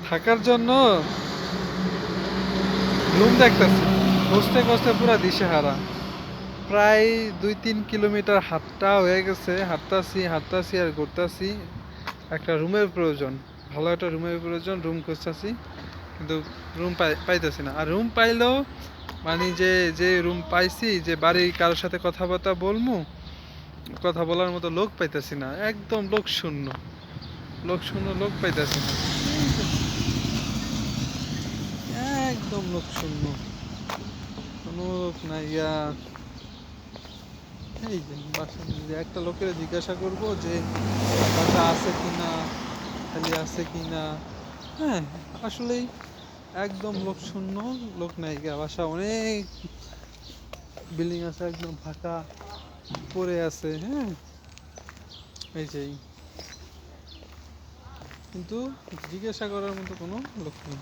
থাকার জন্য রুম দেখতেছি, খুঁজতে খুঁজতে পুরা দিশেহারা। প্রায় 2-3 কিলোমিটার হাঁটা হয়ে গেছে, হাঁটতাছি হাঁটতাছি আর ঘুরতাছি। একটা রুমের প্রয়োজন, ভালো একটা রুমের প্রয়োজন, রুম খুঁজতাছি কিন্তু রুম পাইতেছি না। আর রুম পাইলেও মানে যে যে রুম পাইছি, যে বাড়ির কারোর সাথে কথাবার্তা বলমু, কথা বলার মতো লোক পাইতেছি না, একদম লোক শূন্য, লোক শূন্য, লোক পাইতেছি না, একদম লোক শূন্য, কোনো লোক নাই ইয়া। এই যে বাসা, যে একটা লোকের জিজ্ঞাসা করব যে বাসা আছে কিনা, খালি আছে কিনা। হ্যাঁ, আসলেই একদম লোক শূন্য, লোক নাই গা, বাসা অনেক বিল্ডিং আছে একদম ফাঁকা পড়ে আছে। হ্যাঁ, এই যে কিন্তু জিজ্ঞাসা করার মতো কোনো লোক নেই।